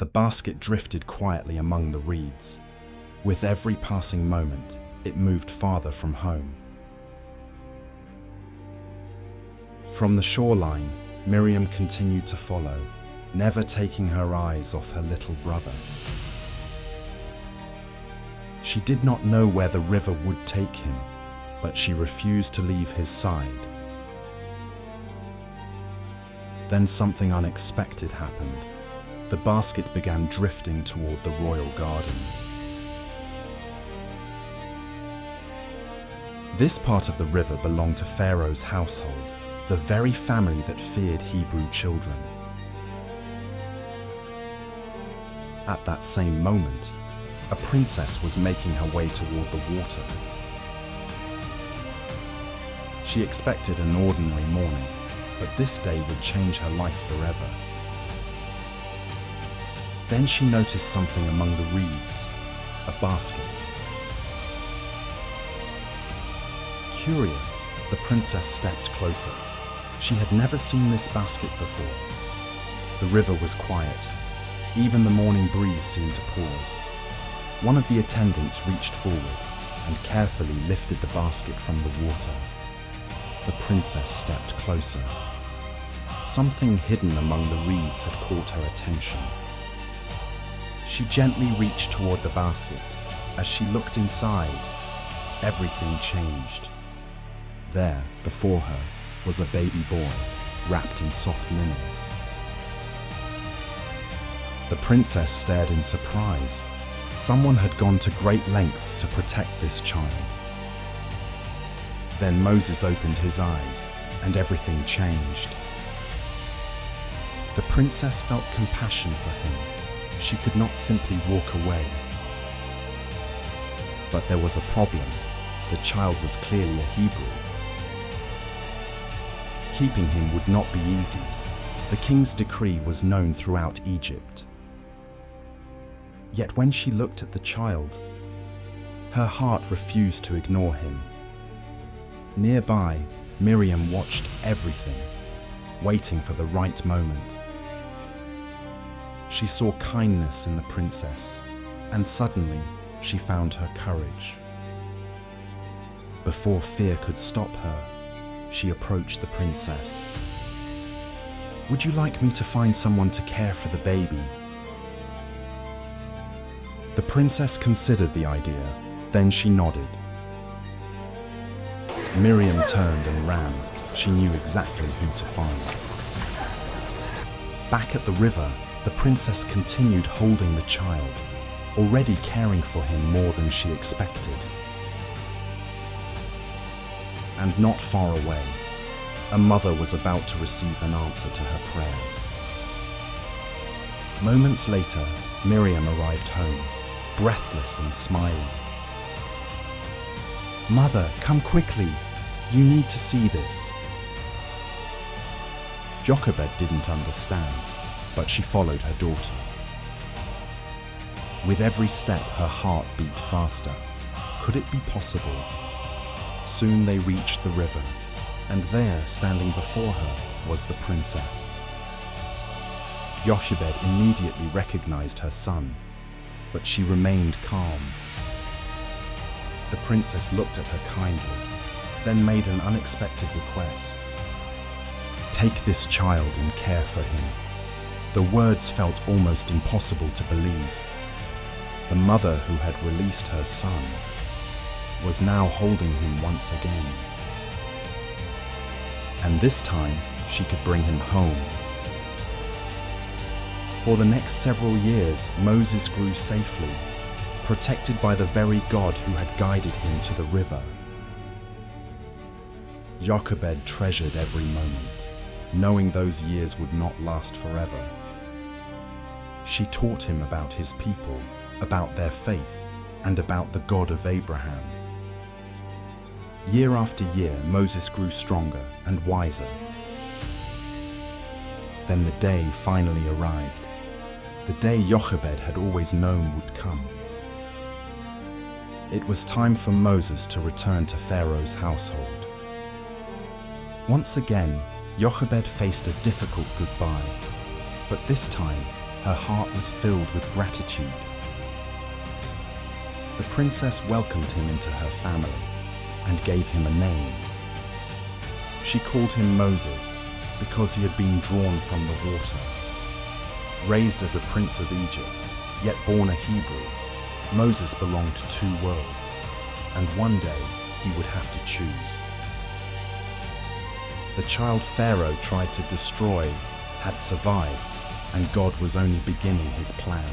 The basket drifted quietly among the reeds. With every passing moment, it moved farther from home. From the shoreline, Miriam continued to follow, never taking her eyes off her little brother. She did not know where the river would take him, but she refused to leave his side. Then something unexpected happened. The basket began drifting toward the royal gardens. This part of the river belonged to Pharaoh's household, the very family that feared Hebrew children. At that same moment, a princess was making her way toward the water. She expected an ordinary morning, but this day would change her life forever. Then she noticed something among the reeds, a basket. Curious, the princess stepped closer. She had never seen this basket before. The river was quiet. Even the morning breeze seemed to pause. One of the attendants reached forward and carefully lifted the basket from the water. The princess stepped closer. Something hidden among the reeds had caught her attention. She gently reached toward the basket. As she looked inside, everything changed. There, before her, was a baby boy, wrapped in soft linen. The princess stared in surprise. Someone had gone to great lengths to protect this child. Then Moses opened his eyes, and everything changed. The princess felt compassion for him. She could not simply walk away. But there was a problem. The child was clearly a Hebrew. Keeping him would not be easy. The king's decree was known throughout Egypt. Yet when she looked at the child, her heart refused to ignore him. Nearby, Miriam watched everything, waiting for the right moment. She saw kindness in the princess, and suddenly she found her courage. Before fear could stop her, she approached the princess. "Would you like me to find someone to care for the baby?" The princess considered the idea, then she nodded. Miriam turned and ran. She knew exactly who to find. Back at the river, the princess continued holding the child, already caring for him more than she expected. And not far away, a mother was about to receive an answer to her prayers. Moments later, Miriam arrived home, breathless and smiling. "Mother, come quickly. You need to see this." Jochebed didn't understand, but she followed her daughter. With every step, her heart beat faster. Could it be possible? Soon they reached the river, and there, standing before her, was the princess. Jochebed immediately recognized her son, but she remained calm. The princess looked at her kindly, then made an unexpected request. "Take this child and care for him." The words felt almost impossible to believe. The mother who had released her son was now holding him once again. And this time, she could bring him home. For the next several years, Moses grew safely, protected by the very God who had guided him to the river. Jochebed treasured every moment, knowing those years would not last forever. She taught him about his people, about their faith, and about the God of Abraham. Year after year, Moses grew stronger and wiser. Then the day finally arrived, the day Jochebed had always known would come. It was time for Moses to return to Pharaoh's household. Once again, Jochebed faced a difficult goodbye, but this time Her heart was filled with gratitude. The princess welcomed him into her family and gave him a name. She called him Moses because he had been drawn from the water. Raised as a prince of Egypt, yet born a Hebrew, Moses belonged to two worlds, and one day he would have to choose. The child Pharaoh tried to destroy had survived, and God was only beginning his plan.